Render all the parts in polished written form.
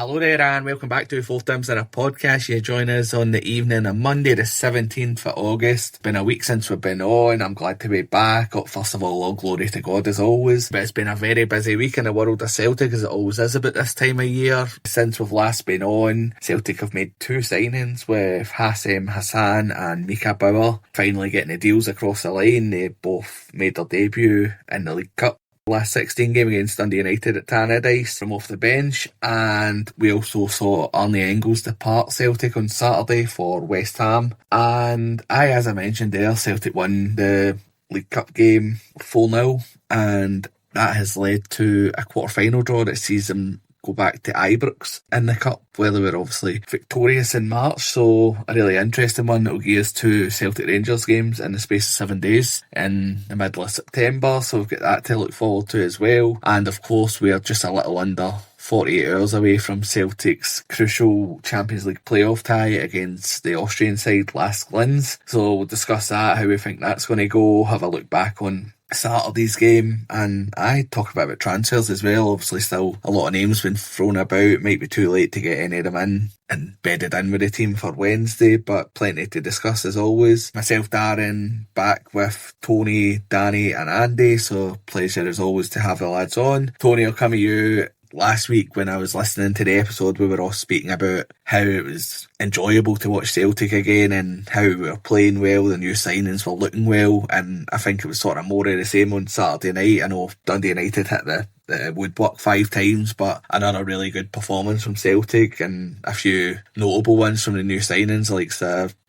Hello there, and welcome back to Four Times in a Podcast. You join us on the evening of Monday, the 17th of August. Been a week since we've been on. I'm glad to be back. First of all glory to God as always. But it's been a very busy week in the world of Celtic, as it always is about this time of year. Since we've last been on, Celtic have made two signings with Hassem Hassan and Mika Bauer. Finally getting the deals across the line. They both made their debut in the League Cup last 16 game against Dundee United at Tannadice from off the bench, and we also saw Arnie Engels depart Celtic on Saturday for West Ham. And as I mentioned there, Celtic won the League Cup game 4-0, and that has led to a quarter-final draw that sees them go back to Ibrox in the Cup, where they were obviously victorious in March. So a really interesting one that will give us two Celtic Rangers games in the space of 7 days in the middle of September. So we've got that to look forward to as well. And of course, we are just a little under 48 hours away from Celtic's crucial Champions League playoff tie against the Austrian side, LASK Linz. So we'll discuss that, how we think that's going to go, have a look back on Saturday's game, and I talk about transfers as well. Obviously still a lot of names been thrown about. Might be too late to get any of them in and bedded in with the team for Wednesday, but plenty to discuss as always. Myself, Darren, back with Tony, Danny and Andy, so pleasure as always to have the lads on. Tony, I'll come to you. Last week when I was listening to the episode, we were all speaking about how it was enjoyable to watch Celtic again and how we were playing well, the new signings were looking well, and I think it was sort of more of the same on Saturday night. I know Dundee United hit the woodwork 5 times, but another really good performance from Celtic, and a few notable ones from the new signings, like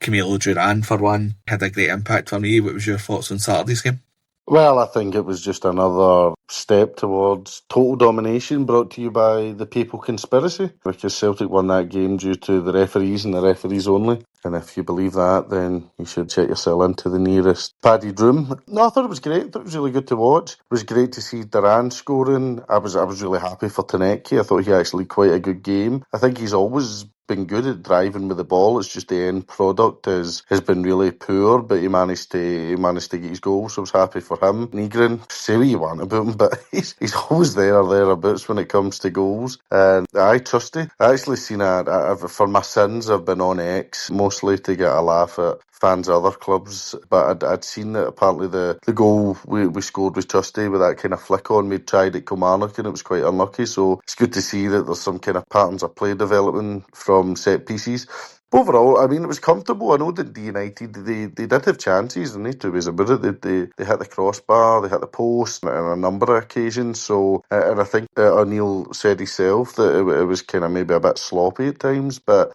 Camilo Duran for one, had a great impact for me. What was your thoughts on Saturday's game? Well, I think it was just another step towards total domination brought to you by the Papal Conspiracy, because Celtic won that game due to the referees and the referees only. And if you believe that, then you should check yourself into the nearest padded room. No, I thought it was great. I thought it was really good to watch. It was great to see Duran scoring. I was really happy for Tannadice. I thought he actually quite a good game. I think he's always been good at driving with the ball. It's just the end product has been really poor, but he managed to get his goal, so I was happy for him. Nygren, say what you want about him, but he's always there or thereabouts when it comes to goals. And I trust him. I actually seen for my sins, I've been on X mostly to get a laugh at fans of other clubs, but I'd seen that apparently the goal we scored was Trusty with that kind of flick on we'd tried at Kilmarnock, and it was quite unlucky. So it's good to see that there's some kind of patterns of play developing from set pieces. But overall, I mean, it was comfortable. I know that Dundee United, they did have chances, and they two ways about it. They hit the crossbar, they hit the post on a number of occasions. So, and I think O'Neill said himself that it was kind of maybe a bit sloppy at times, but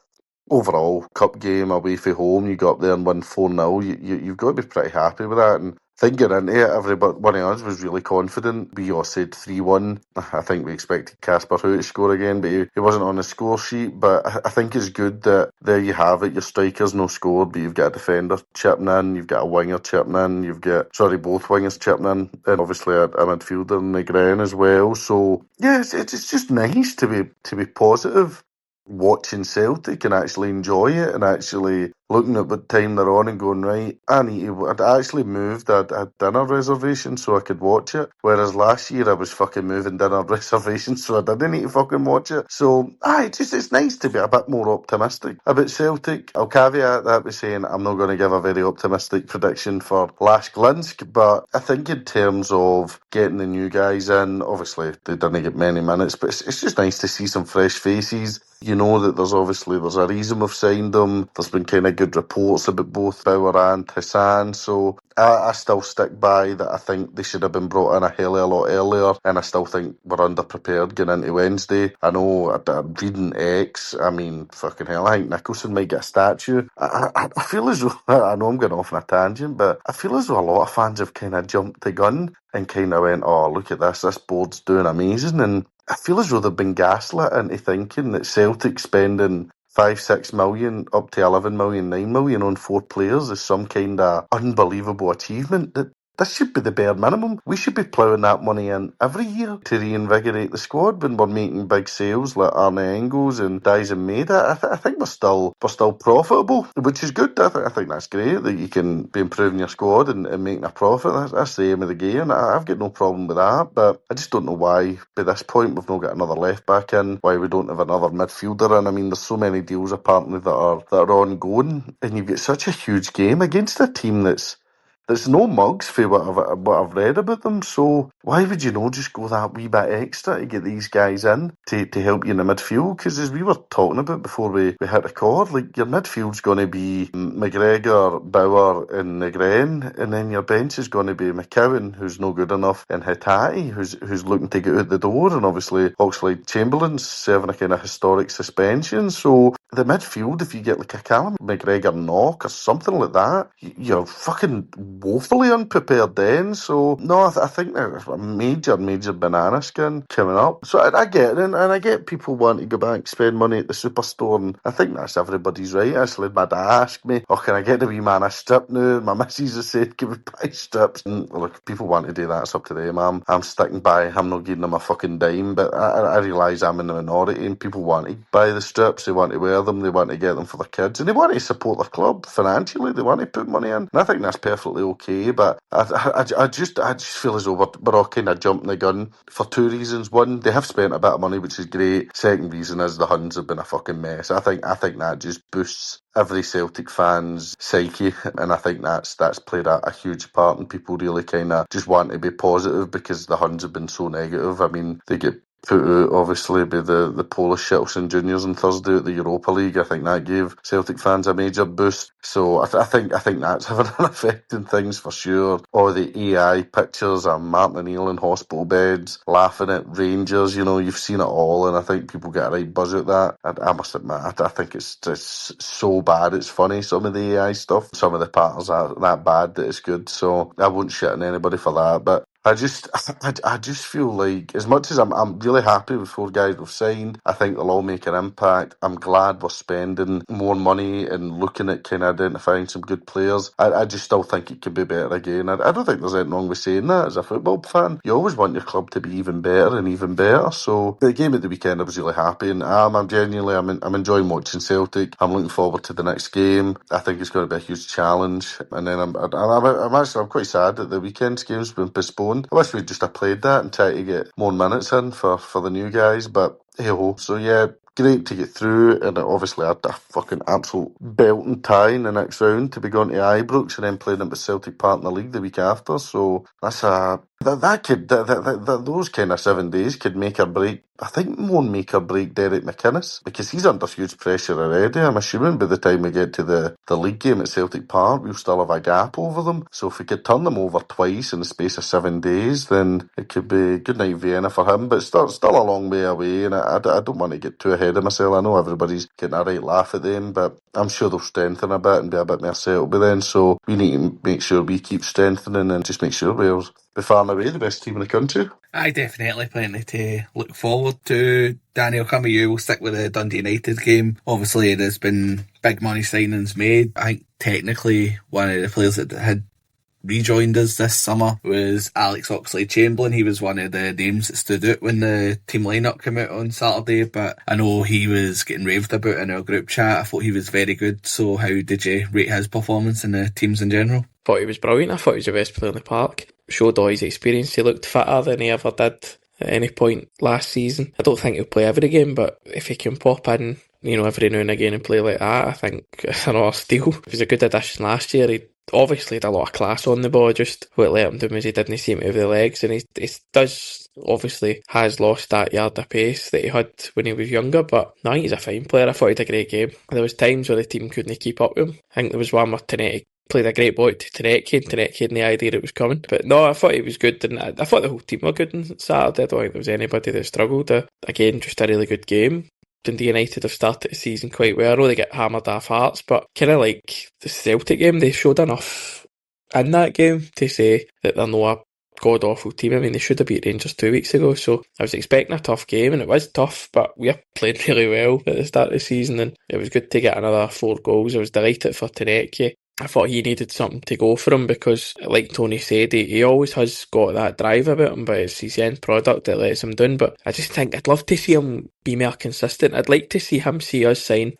overall, cup game away from home, you go up there and win 4-0, you've got to be pretty happy with that. And I think getting into it, everybody, one of us was really confident. We all said 3-1. I think we expected Casper Howe to score again, but he wasn't on the score sheet. But I think it's good that there you have it. Your striker's no scored, but you've got a defender chipping in, you've got a winger chipping in, both wingers chipping in, and obviously a midfielder in the ground as well. So yeah, it's just nice to be positive, watching Celtic and actually enjoy it, and actually looking at what time they're on and going, right, I'd actually moved a dinner reservation so I could watch it, whereas last year I was fucking moving dinner reservations so I didn't need to fucking watch it. So it's nice to be a bit more optimistic about Celtic. I'll caveat that by saying I'm not going to give a very optimistic prediction for LASK Linz, but I think in terms of getting the new guys in, obviously they didn't get many minutes, but it's just nice to see some fresh faces. You know that there's a reason we've signed them. There's been kind of good reports about both Bauer and Hassan, so I still stick by that. I think they should have been brought in a hell of a lot earlier, and I still think we're underprepared going into Wednesday. I know I'm reading X, I mean, fucking hell, I think Nicholson might get a statue. I feel as though, I know I'm going off on a tangent, but I feel as though a lot of fans have kind of jumped the gun and kind of went, oh, look at this board's doing amazing, and I feel as though they've been gaslit into thinking that Celtic spending 5-6 million up to 11 million, 9 million on 4 players is some kind of unbelievable achievement. this should be the bare minimum. We should be ploughing that money in every year to reinvigorate the squad when we're making big sales like Arne Engels and Dyson Maeda. I think we're still profitable, which is good. I think that's great that you can be improving your squad and making a profit. That's the aim of the game. I've got no problem with that, but I just don't know why, by this point, we've not got another left back in, why we don't have another midfielder in. I mean, there's so many deals apparently that are ongoing, and you've got such a huge game against a team that's no mugs for what I've read about them. So why would you not just go that wee bit extra to get these guys in to help you in the midfield? Because as we were talking about before we hit record, like your midfield's going to be McGregor, Bauer and Negren, and then your bench is going to be McCowan, who's no good enough, and Hitati, who's looking to get out the door, and obviously Oxlade-Chamberlain's serving a kind of historic suspension. So the midfield, if you get like a Callum McGregor knock or something like that, you're fucking woefully unprepared then. So no, I think there's a major banana skin coming up. So I get it, and I get people want to go back and spend money at the superstore, and I think that's everybody's right. Actually, my dad asked me, "Oh, can I get the wee man a strip now?" My missus has said, "Can we buy strips?" And look, if people want to do that, it's up to them. I'm sticking by. I'm not giving them a fucking dime, but I realise I'm in the minority, and people want to buy the strips. They want to wear them. They want to get them for their kids, and they want to support their club financially. They want to put money in, and I think that's perfectly okay. But I just feel as though we're all kind of jumping the gun for two reasons. One, they have spent a bit of money, which is great. Second reason is the Huns have been a fucking mess. I think that just boosts every Celtic fan's psyche, and I think that's played a huge part in people really kind of just want to be positive because the Huns have been so negative. I mean, they get put out obviously by the Polish Shilson Juniors on Thursday at the Europa League. I think that gave Celtic fans a major boost. So I think that's having an effect on things for sure. All the AI pictures of Martin O'Neill in hospital beds, laughing at Rangers, you've seen it all, and I think people get a right buzz at that. I must admit, I think it's just so bad it's funny, some of the AI stuff. Some of the patterns are that bad that it's good, so I won't shit on anybody for that, but I just feel like, as much as I'm really happy with 4 guys we've signed, I think they'll all make an impact. I'm glad we're spending more money and looking at kind of identifying some good players. I just still think it could be better again. I don't think there's anything wrong with saying that as a football fan. You always want your club to be even better and even better. So the game at the weekend, I was really happy, and I'm genuinely I'm enjoying watching Celtic. I'm looking forward to the next game. I think it's going to be a huge challenge. And then I'm quite sad that the weekend's game's been postponed. I wish we'd just have played that and tried to get more minutes in for the new guys, but hey-ho. So yeah, great to get through, and obviously I had a fucking absolute belting tie in the next round to be going to Ibrox and then playing them at Celtic Park in the league the week after. So that's those kind of 7 days could make or break. I think won't make or break Derek McInnes, because he's under huge pressure already. I'm assuming by the time we get to the league game at Celtic Park, we'll still have a gap over them. So if we could turn them over twice in the space of 7 days, then it could be good night Vienna for him. But still a long way away, and I don't want to get too ahead of myself. I know everybody's getting a right laugh at them, but I'm sure they'll strengthen a bit and be a bit more settled by then. So we need to make sure we keep strengthening and just make sure we're far and away the best team in the country. I definitely plenty to look forward to. Daniel, come with you. We'll stick with the Dundee United game. Obviously, there's been big money signings made. I think technically one of the players that had rejoined us this summer was Alex Oxlade-Chamberlain. He was one of the names that stood out when the team lineup came out on Saturday, but I know he was getting raved about in our group chat. I thought he was very good. So how did you rate his performance in the teams in general? I thought he was brilliant. I thought he was the best player in the park. Showed all his experience. He looked fitter than he ever did at any point last season. I don't think he'll play every game, but if he can pop in, every now and again and play like that, I think it's another steal. He was a good addition last year. He obviously had a lot of class on the ball. Just what let him do is he didn't seem to have the legs, and he obviously has lost that yard of pace that he had when he was younger, but no, he's a fine player. I thought he had a great game. There was times where the team couldn't keep up with him. I think there was one where Tannadice played a great ball to Tannadice, and Tannadice had the idea it was coming. But no, I thought he was good, and I thought the whole team were good on Saturday. I don't think there was anybody that struggled. Again, just a really good game. Dundee United have started the season quite well. I know they get hammered off Hearts, but kind of like the Celtic game, they showed enough in that game to say that they're not a god-awful team. I mean, they should have beat Rangers 2 weeks ago, so I was expecting a tough game, and it was tough, but we played really well at the start of the season, and it was good to get another 4 goals. I was delighted for Tannadice. I thought he needed something to go for him because, like Tony said, he always has got that drive about him, but it's his end product that lets him down. But I just think I'd love to see him be more consistent. I'd like to see him see us sign,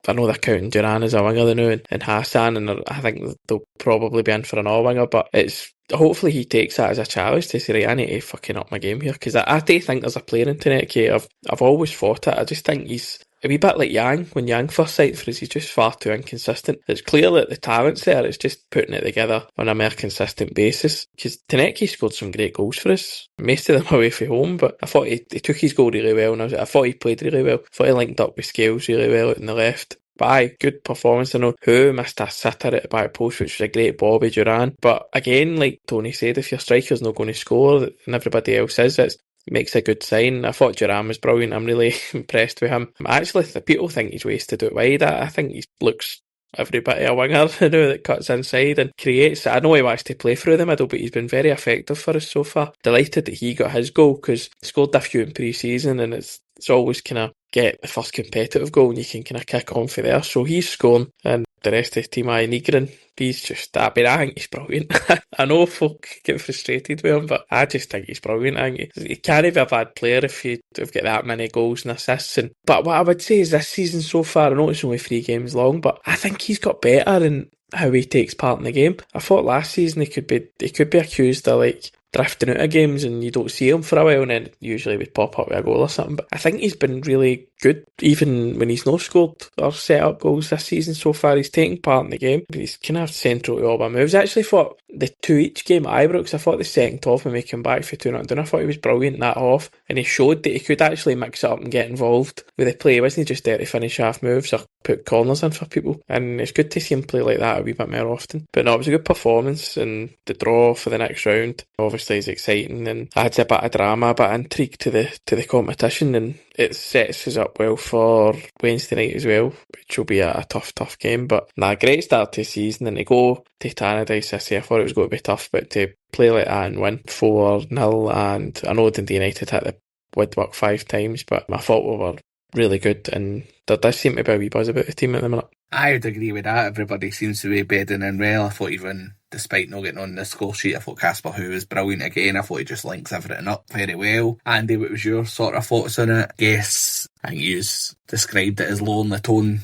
I know they're counting Duran as a winger now and Hassan, and I think they'll probably be in for an all-winger, but it's hopefully he takes that as a challenge to say, right, I need to fucking up my game here, because I do think there's a player in Tannadice. I've always thought it. I just think he's a wee bit like Yang. When Yang first signed for us, he's just far too inconsistent. It's clear that the talent's there, it's just putting it together on a more consistent basis. Because Tannadice scored some great goals for us, most of them away from home, but I thought he took his goal really well, and I thought he played really well. I thought he linked up with Scales really well out in the left. But aye, good performance. I know who missed a sitter at the back post, which was a great Bobby Duran. But again, like Tony said, if your striker's not going to score and everybody else is, it makes a good sign. I thought Duran was brilliant. I'm really impressed with him. Actually, the people think he's wasted out wide. I think he looks every bit of a winger that cuts inside and creates. I know he wants to play through the middle, but he's been very effective for us so far. Delighted that he got his goal, because he scored a few in pre-season, and it's always kind of get the first competitive goal and you can kind of kick on for there. So he's scoring, and the rest of the team, Nigrin, he's just that. But I think he's brilliant. I know folk get frustrated with him, but I just think he's brilliant. I think he can't be a bad player if you've got that many goals and assists. But what I would say is this season so far, I know it's only 3 games long, but I think he's got better in how he takes part in the game. I thought last season he could be accused of like drifting out of games and you don't see him for a while, and then usually would pop up with a goal or something. But I think he's been really good even when he's not scored or set up goals this season so far. He's taking part in the game. He's kind of central to all my moves. I actually thought the 2 each game at Ibrox, I thought the second half when we came back for 2-0 down, I thought he was brilliant in that half, and he showed that he could actually mix it up and get involved with the play. He wasn't just there to finish half moves or put corners in for people, and it's good to see him play like that a wee bit more often. But no, it was a good performance, and the draw for the next round obviously is exciting and adds a bit of drama, a bit of intrigue to the competition, and it sets us up well for Wednesday night as well, which will be a tough game. But great start to the season, and to go to Tannadice, I thought it was going to be tough, but to play like that and win 4-0, and I know Dundee United hit the woodwork 5 times, but I thought we were really good, and there does seem to be a wee buzz about the team at the minute. I would agree with that. Everybody seems to be bedding in well. I thought even despite not getting on the score sheet, I thought Casper Who was brilliant again. I thought he just links everything up very well. Andy, what was your sort of thoughts on it? Yes, I think you described it as low in the tone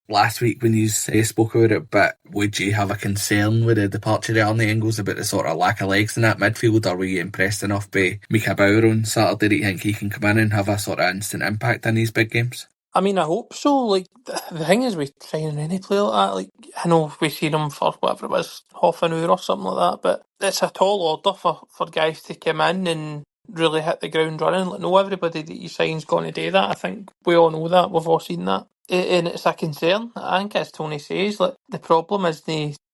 last week when you spoke about it, but would you have a concern with the departure of Arnie Engels about the sort of lack of legs in that midfield, or were you impressed enough by Mika Bauer on Saturday that you think he can come in and have a sort of instant impact in these big games? I mean, I hope so. Like, the thing is with signing any player like that, like, I know we've seen him for whatever it was, half an hour or something like that, but it's a tall order for guys to come in and really hit the ground running. Like, no, everybody that you sign's going to do that. I think we all know that. We've all seen that. And it's a concern. I think, as Tony says, like, the problem is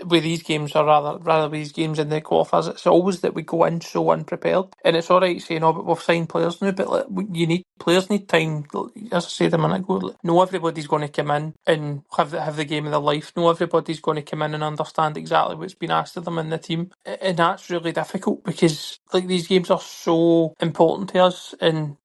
with these games, or rather with these games in the qualifiers, it's always that we go in so unprepared. And it's all right saying, "Oh, but we've signed players now," but like, players need time. As I said a minute ago, like, no, everybody's going to come in and have the game of their life. No, everybody's going to come in and understand exactly what's been asked of them in the team, and that's really difficult because like these games are so important to us. And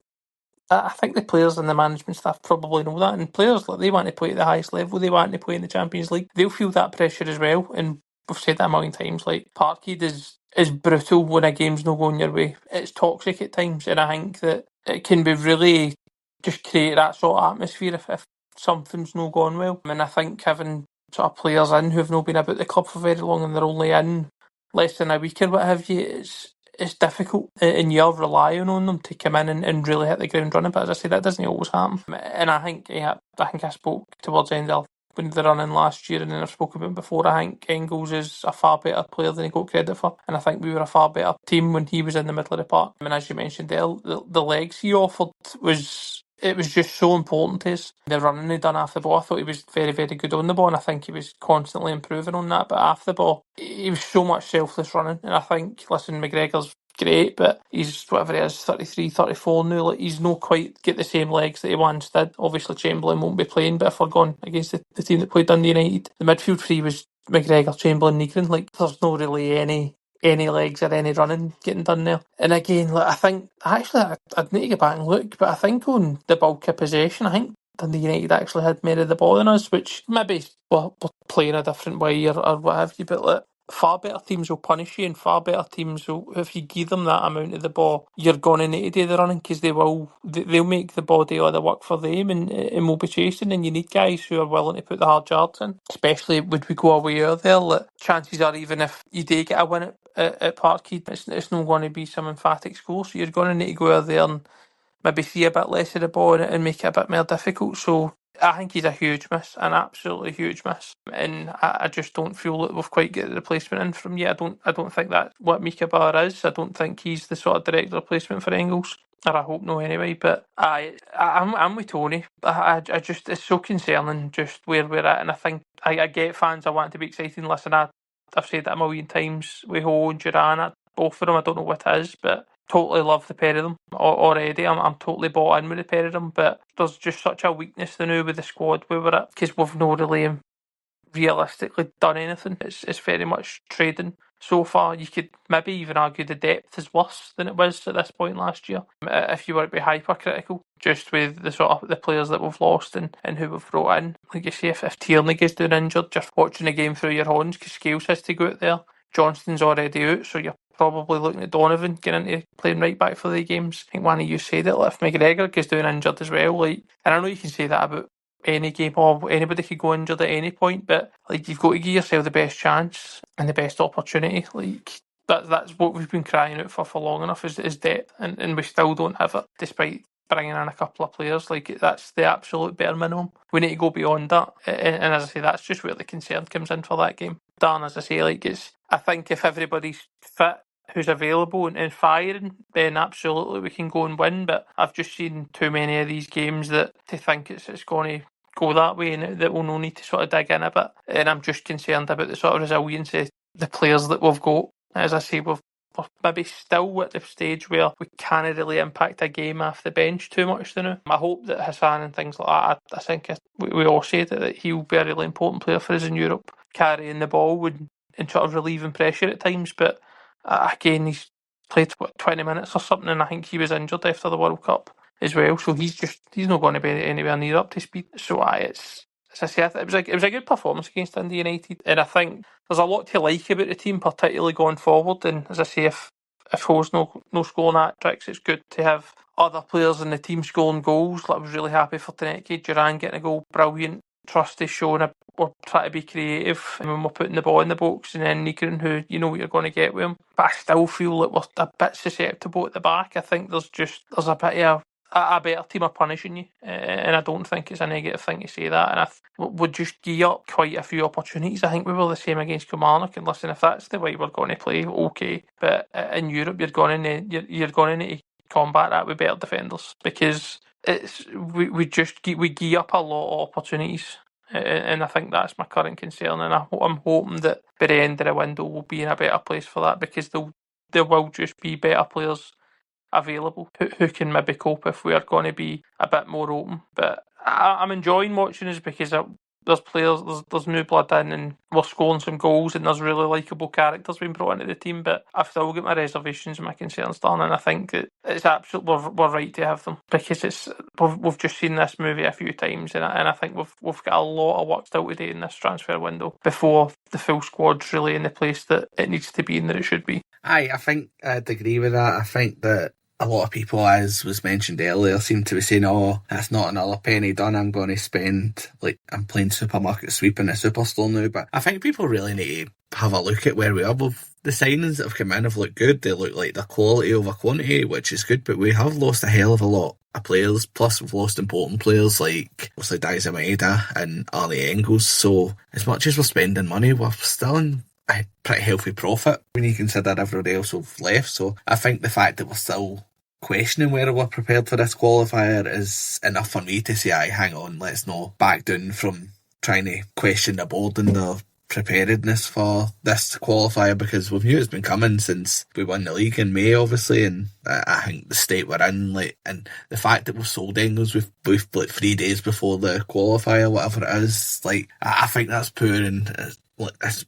I think the players and the management staff probably know that, and players, like, they want to play at the highest level, they want to play in the Champions League, they'll feel that pressure as well. And we've said that a million times, like, Parkhead is brutal when a game's not going your way. It's toxic at times, and I think that it can be really just create that sort of atmosphere if something's not going well. And I think having sort of players in who've not been about the club for very long and they're only in less than a week or what have you, it's difficult, and you're relying on them to come in and really hit the ground running. But as I say, that doesn't always happen. And I think I spoke towards the end of when they run in last year, and then I've spoken about it before. I think Engels is a far better player than he got credit for, and I think we were a far better team when he was in the middle of the park. And as you mentioned there, the legs he offered was just so important to us. The running he done after the ball, I thought he was very, very good on the ball, and I think he was constantly improving on that. But after the ball, he was so much selfless running, and I think, listen, McGregor's great, but he's whatever he is, 33, 34 now. Like, he's not quite get the same legs that he once did. Obviously, Chamberlain won't be playing, but if we're going against the team that played Dundee United, the midfield three was McGregor, Chamberlain, Nigrin. Like, there's no really any legs or any running getting done there. And again, like, I think actually I'd need to go back and look, but I think on the bulk of possession, I think Dundee United actually had more of the ball than us, which maybe we're playing a different way or what have you, but like, far better teams will punish you, and far better teams will, if you give them that amount of the ball, you're going to need to do the running, because they'll make the ball do all the work for them, and will be chasing, and you need guys who are willing to put the hard yards in, especially would we go away there. Like, chances are, even if you do get a win at Parkhead, it's not going to be some emphatic score, so you're going to need to go out there and maybe see a bit less of the ball and make it a bit more difficult. So I think he's a huge miss, an absolutely huge miss, and I just don't feel that we've quite got the replacement in from yet. I don't think that's what Mika Bar is. I don't think he's the sort of direct replacement for Engels, or I hope no anyway. But I'm with Tony. I just, it's so concerning just where we're at, and I think I get fans. I want to be excited. Listen, I've said that a million times with Ho and Duran, both of them. I don't know what it is, but totally love the pair of them already. I'm totally bought in with the pair of them, but there's just such a weakness now with the squad we were at, because we've not really realistically done anything. It's very much trading so far. You could maybe even argue the depth is worse than it was at this point last year, if you were to be hypercritical, just with the sort of the players that we've lost and who we've brought in. Like you say, if Tierney gets down injured, just watching the game through your horns, because Scales has to go out there. Johnston's already out, so you're probably looking at Donovan getting into playing right back for the games. I think one of you said it, like if McGregor gets down injured as well, like, and I know you can say that about any game, or anybody could go injured at any point, but like, you've got to give yourself the best chance and the best opportunity. Like, that's what we've been crying out for long enough, is depth, and we still don't have it, despite bringing in a couple of players. Like, that's the absolute bare minimum. We need to go beyond that, and as I say, that's just where the concern comes in for that game. Dan, as I say, like, I think if everybody's fit who's available and firing, then absolutely we can go and win. But I've just seen too many of these games that to think it's going to go that way, and that we'll no need to sort of dig in a bit. And I'm just concerned about the sort of resilience of the players that we've got. As I say, we're maybe still at the stage where we can't really impact a game off the bench too much now. I hope that Hassan and things like that, I think we all say that he'll be a really important player for us in Europe, carrying the ball and sort of relieving pressure at times. But again, he's played 20 minutes or something, and I think he was injured after the World Cup as well, so he's not going to be anywhere near up to speed. So as I say, it was a good performance against Dundee United, and I think there's a lot to like about the team, particularly going forward. And as I say, if Ho's no scoring hat-tricks, it's good to have other players in the team scoring goals. Like, I was really happy for Tannadice, Duran getting a goal, brilliant. Trust is showing we're trying to be creative when we're putting the ball in the box, and then Nigren, who you know what you're going to get with him. But I still feel like we're a bit susceptible at the back. I think there's a bit of a better team are punishing you, and I don't think it's a negative thing to say that. And we just gear up quite a few opportunities. I think we were the same against Kilmarnock, and listen, if that's the way we're going to play, okay. But in Europe, you're going to need to combat that with better defenders, because we gear up a lot of opportunities, and I think that's my current concern. And I'm hoping that by the end of the window we'll be in a better place for that, because there will just be better players available who can maybe cope if we are going to be a bit more open. But I'm enjoying watching us, because there's players, there's new blood in, and we're scoring some goals, and there's really likeable characters being brought into the team. But I've still got my reservations and my concerns, Dan, and I think that it's absolutely we're right to have them, because we've just seen this movie a few times, and I think we've got a lot of work still to do in this transfer window before the full squad's really in the place that it needs to be and that it should be. I think I'd agree with that. I think that a lot of people, as was mentioned earlier, seem to be saying, oh, that's not another penny done, I'm going to spend, like, I'm playing supermarket sweep in a superstore now. But I think people really need to have a look at where we are. The signings that have come in have looked good. They look like they're quality over quantity, which is good, but we have lost a hell of a lot of players. Plus, we've lost important players like, obviously, Daiza Maeda and Ali Engels. So as much as we're spending money, we're still in a pretty healthy profit when you consider everybody else who've left. So I think the fact that we're still questioning whether we're prepared for this qualifier is enough for me to say, aye, hang on, let's not back down from trying to question the board and their preparedness for this qualifier, because we've knew it's been coming since we won the league in May, obviously, and I think the state we're in, like, and the fact that we've sold Engels with like 3 days before the qualifier, whatever it is, like, I think that's poor. And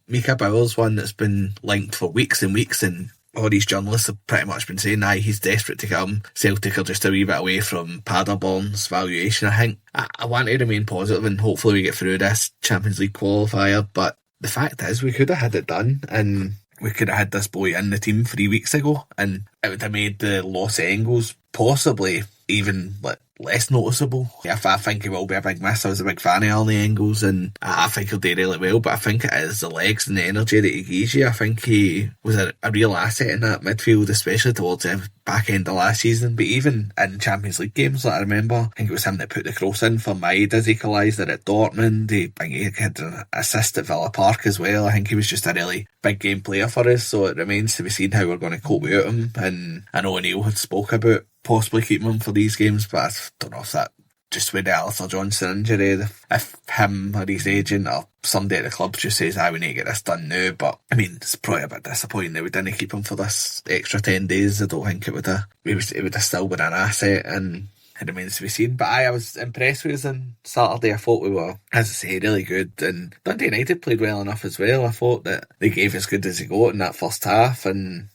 Mika Bauer's one that's been linked for weeks and weeks, and all these journalists have pretty much been saying, aye, he's desperate to come. Celtic are just a wee bit away from Paderborn's valuation, I think. I want to remain positive and hopefully we get through this Champions League qualifier, but the fact is we could have had it done and we could have had this boy in the team 3 weeks ago and it would have made the loss of Engels possibly even less noticeable. I think he will be a big miss. I was a big fan of Arnie Engels and I think he'll do really well, but I think it is the legs and the energy that he gives you. I think he was a real asset in that midfield, especially towards the back end of last season, but even in Champions League games, I remember, I think it was him that put the cross in for Maeda's equaliser at Dortmund. I think he had an assist at Villa Park as well. I think he was just a really big game player for us, so it remains to be seen how we're going to cope without him. And I know O'Neill had spoke about possibly keeping him for these games, but I don't know if that just with the Alistair Johnson injury, if him or his agent or somebody at the club just says, we need to get this done now. But I mean, it's probably a bit disappointing that we didn't keep him for this extra 10 days. I don't think it would have still been an asset, and it remains to be seen. But I was impressed with us on Saturday. I thought we were, as I say, really good, and Dundee United played well enough as well. I thought that they gave as good as they got in that first half, and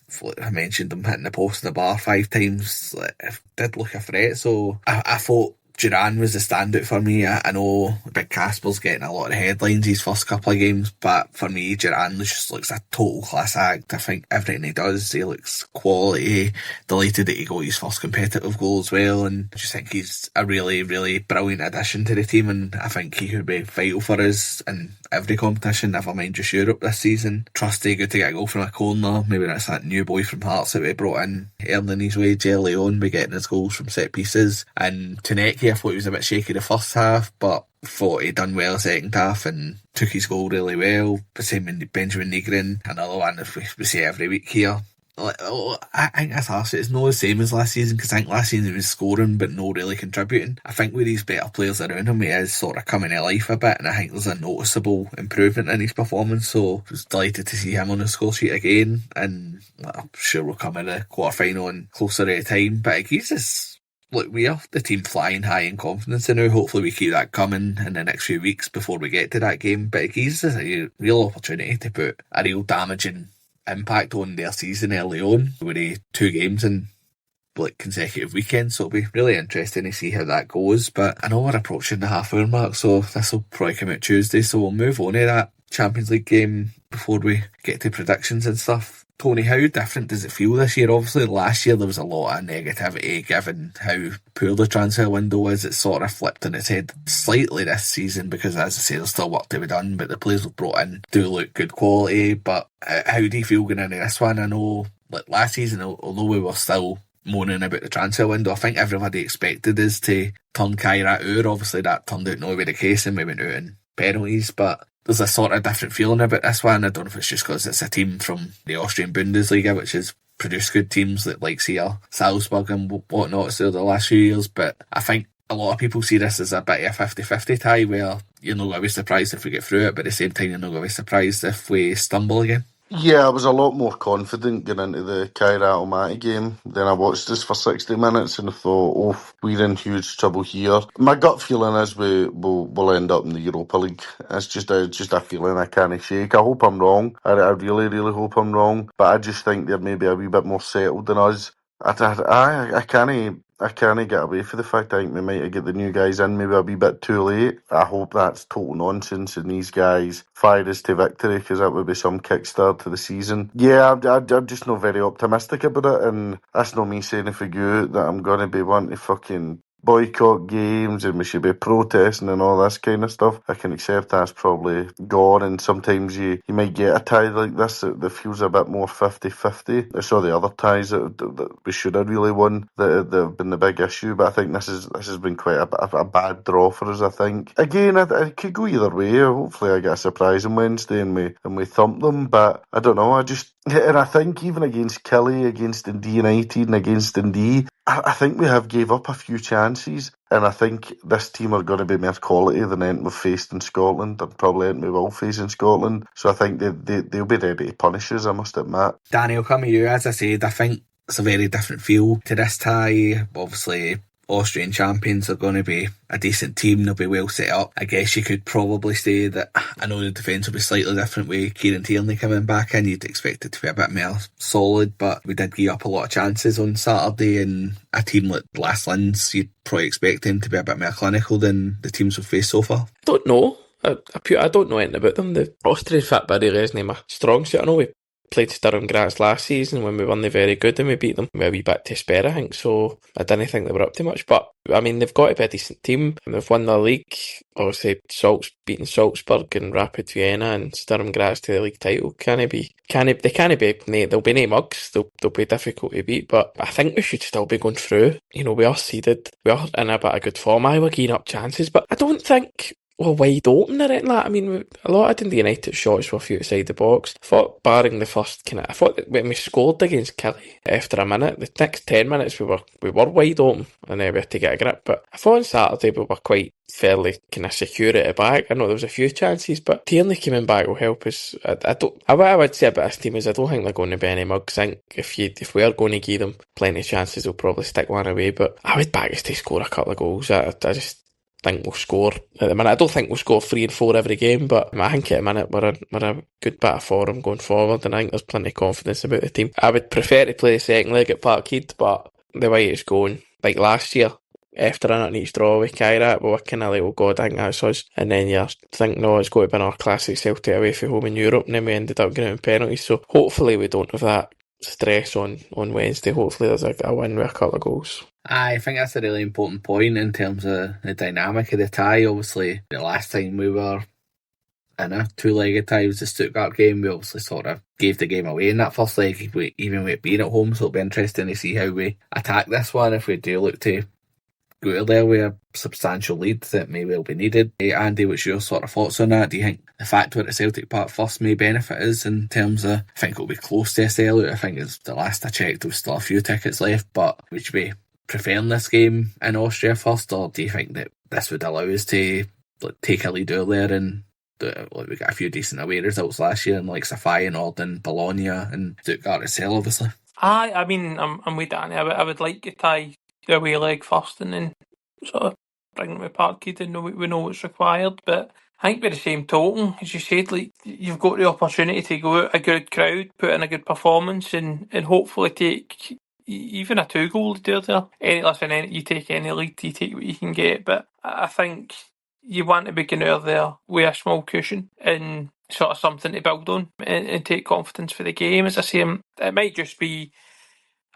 I mentioned them hitting the post and the bar 5 times. It did look a threat, so I thought Duran was the standout for me. I know Big Casper's getting a lot of headlines these first couple of games, but for me, Duran just looks a total class act. I think everything he does, he looks quality. Delighted that he got his first competitive goal as well, and I just think he's a really, really brilliant addition to the team, and I think he could be vital for us in every competition, never mind just Europe this season. Trusty, good to get a goal from a corner. Maybe that's that new boy from Hearts that we brought in, earning his wage early on by getting his goals from set pieces. And Tannadice, I thought he was a bit shaky the first half, but thought he'd done well the second half and took his goal really well. The same with Benjamin Negrin, another one if we say every week here. I think that's harsh. It's not the same as last season, because I think last season he was scoring but not really contributing. I think with these better players around him, he is sort of coming to life a bit, and I think there's a noticeable improvement in his performance. So I was delighted to see him on the score sheet again, and I'm sure we'll come in the quarter-final and closer to the time. But it gives us, look, we are the team flying high in confidence now. Hopefully we keep that coming in the next few weeks before we get to that game. But it gives us a real opportunity to put a real damaging impact on their season early on with the 2 games in consecutive weekends, so it'll be really interesting to see how that goes. But I know we're approaching the half-hour mark, so this will probably come out Tuesday, so we'll move on to that Champions League game before we get to predictions and stuff. Tony, how different does it feel this year? Obviously last year there was a lot of negativity given how poor the transfer window is. It's sort of flipped on its head slightly this season because, as I say, there's still work to be done, but the players we've brought in do look good quality. But how do you feel going into this one? I know last season, although we were still moaning about the transfer window, I think everybody expected us to turn Kairat out. Obviously that turned out not to be the case and we went out in penalties, but there's a sort of different feeling about this one. I don't know if it's just because it's a team from the Austrian Bundesliga, which has produced good teams like here, Salzburg and whatnot through the last few years, but I think a lot of people see this as a bit of a 50-50 tie where you're not going to be surprised if we get through it, but at the same time you're not going to be surprised if we stumble again. Yeah, I was a lot more confident going into the Kairat Almaty game. Then I watched this for 60 minutes and I thought, we're in huge trouble here. My gut feeling is we'll end up in the Europa League. It's just a feeling I can't shake. I hope I'm wrong. I really, really hope I'm wrong. But I just think they're maybe a wee bit more settled than us. I can't get away from the fact I think we might get the new guys in maybe a wee bit too late. I hope that's total nonsense and these guys fire us to victory, because that would be some kickstart to the season. Yeah, I'm just not very optimistic about it, and that's not me saying for you that I'm going to be wanting to fucking boycott games and we should be protesting and all this kind of stuff. I can accept that's probably gone, and sometimes you might get a tie like this that feels a bit more 50-50. I saw the other ties that we should have really won that have been the big issue, but I think this has been quite a bad draw for us. I think again it could go either way. Hopefully I get a surprise on Wednesday and we thump them, but I don't know. I think even against Kelly, against Dundee United and against Dundee, I think we have gave up a few chances, and I think this team are going to be more quality than anything we've faced in Scotland, and probably anything we will face in Scotland. So I think they'll be ready to punish us, I must admit. Danny, I'll come to you. As I said, I think it's a very different feel to this tie. Obviously, Austrian champions. They're going to be a decent team. They'll be well set up. I guess you could probably say that, I know the defence will be slightly different with Kieran Tierney coming back in. You'd expect it to be a bit more solid, but we did give up a lot of chances on Saturday, and a team like LASK Linz, you'd probably expect them to be a bit more clinical than the teams we've faced so far. I don't know. I don't know anything about them. The Austrian football really isn't my strong suit. I know we played Sturm Graz last season when we won the very good and we beat them a wee bit to spare, I think, so I didn't think they were up to much, but I mean they've got to be a decent team. They've won the league, obviously beating Salzburg and Rapid Vienna and Sturm Graz to the league title. They'll be no mugs, they'll be difficult to beat, but I think we should still be going through. You know, we are seeded, we are in a bit of good form. We're giving up chances, but I don't think wide open or anything like that. I mean, a lot of Dundee United shots were a few outside the box. I thought, barring the first I thought that when we scored against Kelly, after a minute, the next 10 minutes we were wide open and we had to get a grip. But I thought on Saturday we were quite fairly kind of secure at the back. I know there was a few chances, but Tierney coming back will help us. What I would say about this team is I don't think they're going to be any mugs. I think if we are going to give them plenty of chances, they'll probably stick one away. But I would back us to score a couple of goals. I just think we'll score at the minute. I don't think we'll score 3 and 4 every game, but I think at the minute we're a good bit of form going forward, and I think there's plenty of confidence about the team. I would prefer to play the second leg at Parkhead, but the way it's going, like last year, after an each draw with Kyra, we were kind of like, oh God, I think that's us. And then you think, no, it's going to be our classic Celtic away from home in Europe, and then we ended up getting penalties. So hopefully we don't have that stress on Wednesday. Hopefully there's a win with a couple of goals. I think that's a really important point in terms of the dynamic of the tie. Obviously, the last time we were in a two-legged tie was the Stuttgart game. We obviously sort of gave the game away in that first leg, even with it being at home, so it'll be interesting to see how we attack this one if we do look to go there with a substantial lead that maybe will be needed. Andy, what's your sort of thoughts on that? Do you think the fact we're at Celtic Park first may benefit us in terms of, I think it'll be close to a sellout. I think it's the last I checked, there was still a few tickets left, but would you be preferring this game in Austria first, or do you think that this would allow us to take a lead earlier and we got a few decent away results last year, and like Sofia, Norden, Bologna and Stuttgart itself, obviously? I mean, I'm with Danny. I would like to tie the away leg first and then sort of bring them to Parkhead and we know what's required. But I think by the same token, as you said, like you've got the opportunity to go out a good crowd, put in a good performance, and hopefully take even a 2-goal there. You take any lead, you take what you can get. But I think you want to be going out there with a small cushion and sort of something to build on and take confidence for the game. As I say, it might just be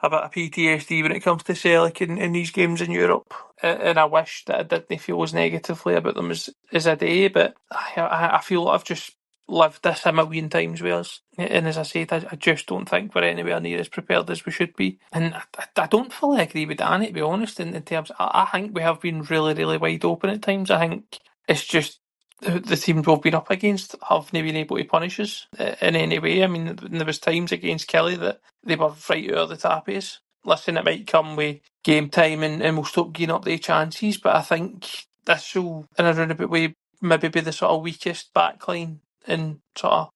a bit of PTSD when it comes to Celtic in these games in Europe, and I wish that I didn't feel as negatively about them as I do, but I feel like I've just lived this a million times with us, and as I said, I just don't think we're anywhere near as prepared as we should be, and I don't fully agree with Danny, to be honest, in terms, I think we have been really, really wide open at times. I think it's just the teams we've been up against have not been able to punish us in any way. I mean, there was times against Kelly that they were right out of the tappies. Listen, it might come with game time and we'll stop giving up the chances, but I think this will, in a roundabout way, maybe be the sort of weakest backline in sort of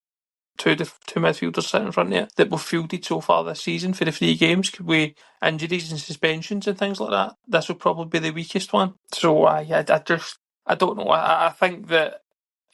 two midfielders sitting in front of it that we've fielded so far this season for the 3 games with injuries and suspensions and things like that. This will probably be the weakest one. So I don't know. I think that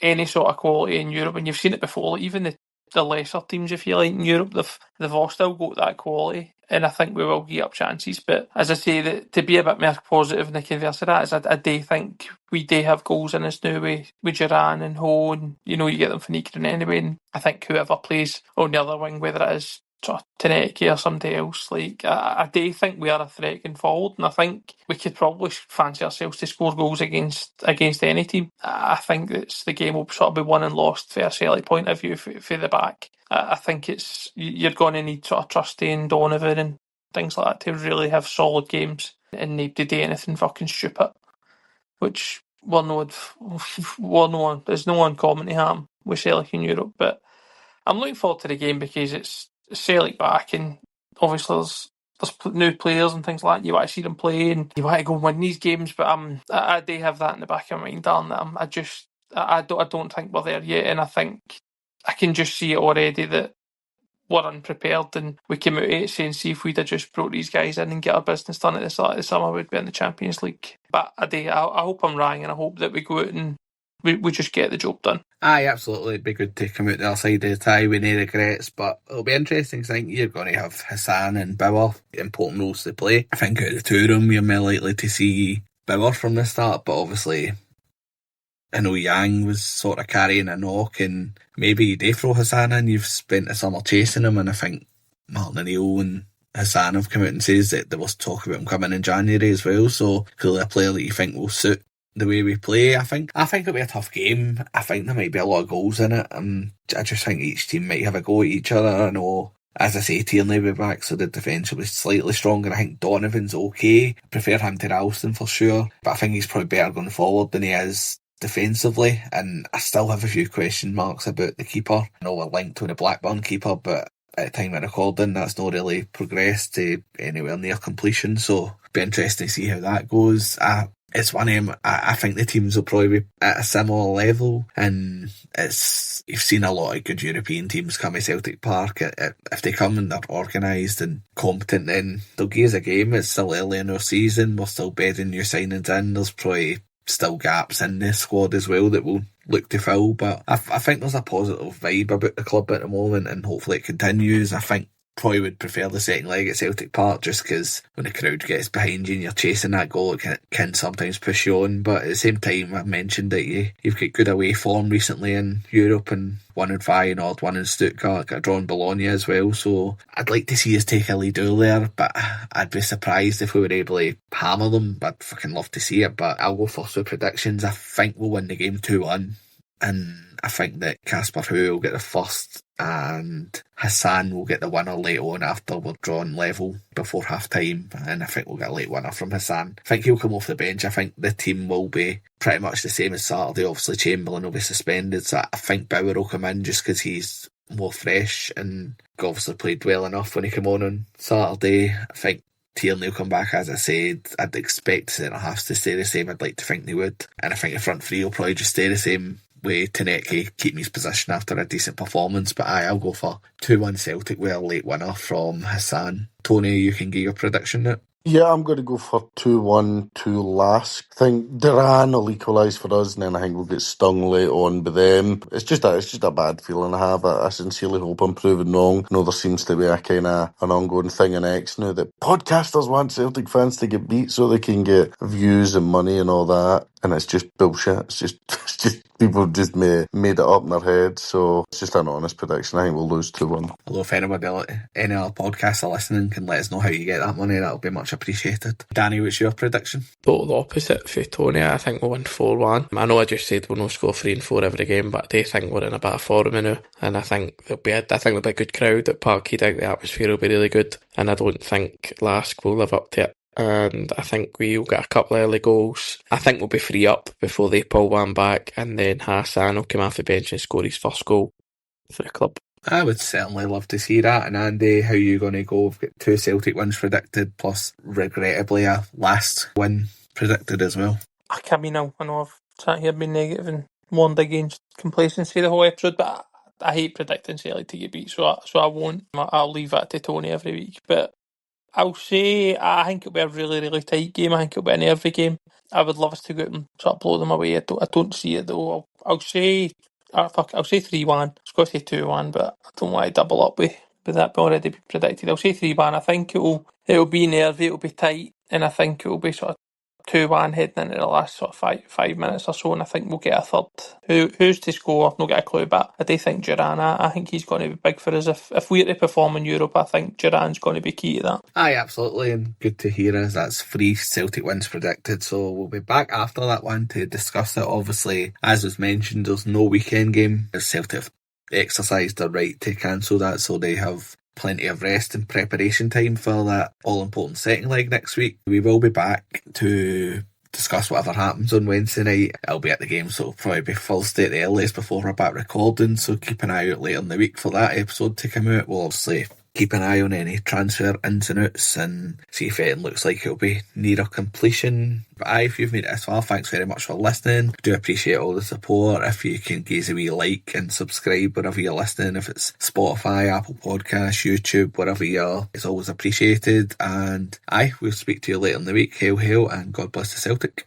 any sort of quality in Europe, and you've seen it before, like even the lesser teams, if you like, in Europe, they've all still got that quality, and I think we will give up chances. But as I say, that to be a bit more positive in the converse of that is I do think we do have goals in us now with Duran and Ho, and you get them for Nikren anyway. And I think whoever plays on the other wing, whether it is sort of Tannadice or somebody else, like I do think we are a threat going forward, and I think we could probably fancy ourselves to score goals against any team. I think it's the game will sort of be won and lost for a Celtic point of view for the back. I think you're going to need sort of Trusty and Donovan and things like that to really have solid games and need to do anything fucking stupid, which there's no uncommon to happen with Celtic in Europe. But I'm looking forward to the game because it's Celtic back, and obviously there's new players and things like that. You want to see them play and you want to go and win these games, but I do have that in the back of my mind, darling, that I don't think we're there yet, and I think I can just see it already that were unprepared and we came out to saying, see if we'd have just brought these guys in and get our business done at the start of the summer, we'd be in the Champions League. But I hope I'm wrong, and I hope that we go out and we just get the job done. Aye, absolutely. It'd be good to come out the other side of the tie with no regrets, but it'll be interesting because I think you're going to have Hassan and Bauer, important roles to play. I think out of the two of them, you're more likely to see Bauer from the start, but obviously I know Yang was sort of carrying a knock, and maybe you do throw Hassan in. You've spent the summer chasing him, and I think Martin O'Neill and Hassan have come out and says that there was talk about him coming in January as well, so clearly a player that you think will suit the way we play. I think it'll be a tough game. I think there might be a lot of goals in it. I just think each team might have a go at each other. I know, as I say, Tierney will be back, so the defence will be slightly stronger. I think Donovan's okay. I prefer him to Ralston for sure, but I think he's probably better going forward than he is defensively, and I still have a few question marks about the keeper. I know we're linked to the Blackburn keeper, but at the time of recording, that's not really progressed to anywhere near completion, so it'll be interesting to see how that goes. It's one of them. I think the teams will probably be at a similar level, and you've seen a lot of good European teams come to Celtic Park. If they come and they're organised and competent, then they'll give us a game. It's still early in our season. We're still bedding new signings in. There's probably still gaps in the squad as well that we'll look to fill, but I think there's a positive vibe about the club at the moment, and hopefully it continues. I think probably would prefer the second leg at Celtic Park, just because when the crowd gets behind you and you're chasing that goal, it can sometimes push you on. But at the same time, I mentioned that you've got good away form recently in Europe, and won in Feyenoord, won in Stuttgart, got a draw in Bologna as well, so I'd like to see us take a lead earlier, but I'd be surprised if we were able to hammer them. I'd fucking love to see it, but I'll go first with predictions. I think we'll win the game 2-1, and I think that Casper Hu will get the first and Hassan will get the winner late on after we're drawn level before half time, and I think we'll get a late winner from Hassan. I think he'll come off the bench. I think the team will be pretty much the same as Saturday. Obviously Chamberlain will be suspended, so I think Bauer will come in just because he's more fresh and obviously played well enough when he came on Saturday. I think Tierney will come back, as I said. I'd expect centre halves to stay the same. I'd like to think they would, and I think the front three will probably just stay the same, with Tannadice keeping his position after a decent performance. But I'll go for 2-1 Celtic with a late winner from Hassan. Tony, you can give your prediction now. Yeah, I'm going to go for 2-1 to LASK. I think Duran will equalise for us, and then I think we'll get stung late on by them. It's just a bad feeling I have. I sincerely hope I'm proven wrong. I know there seems to be a kind of an ongoing thing in X now that podcasters want Celtic fans to get beat so they can get views and money and all that, and it's just bullshit. It's just people just made it up in their heads. So it's just an honest prediction. I think we'll lose 2-1. Although if anybody, any other podcasts are listening, can let us know how you get that money, that'll be much appreciated. Danny, what's your prediction? Total opposite for Tony. I think we'll win 4-1. I know I just said we'll not score 3 and 4 every game, but I do think we're in a bit of form now, and I think there'll be a good crowd at Parkhead. I think the atmosphere will be really good, and I don't think LASK will live up to it. And I think we'll get a couple of early goals. I think we'll be 3 up before they pull one back, and then Hassan will come off the bench and score his first goal for the club. I would certainly love to see that. And Andy, how are you going to go? We've got 2 Celtic wins predicted, plus regrettably a last win predicted as well. I know I've sat here being negative and warned against complacency the whole episode, but I hate predicting Celtic to get beat, so I won't. I'll leave that to Tony every week. But I'll say I think it'll be a really, really tight game. I think it'll be a nervy game. I would love us to go out and sort of blow them away. I don't see it though. I'll say 3-1. It's going to say 2-1, but I don't want to double up with that already been predicted. I'll say 3-1. I think it'll be nervy, it'll be tight, and I think it'll be sort of 2-1 heading into the last sort of five minutes or so, and I think we'll get a third. Who's to score? I've not got a clue, but I do think Duran. I think he's going to be big for us. If we're to perform in Europe, I think Duran's going to be key to that. Aye, absolutely, and good to hear us. That's 3 Celtic wins predicted, so we'll be back after that one to discuss it. Obviously, as was mentioned, there's no weekend game. Celtic have exercised their right to cancel that, so they have plenty of rest and preparation time for that all-important second leg next week. We will be back to discuss whatever happens on Wednesday night. I'll be at the game, so it'll probably be Thursday at the earliest before we're back recording, so keep an eye out later in the week for that episode to come out. We'll obviously keep an eye on any transfer ins and outs and see if it looks like it'll be near a completion. But if you've made it this far, thanks very much for listening. Do appreciate all the support. If you can give us a wee like and subscribe wherever you're listening, if it's Spotify, Apple Podcasts, YouTube, wherever you are, it's always appreciated. And we'll speak to you later in the week. Hail, hail, and God bless the Celtic.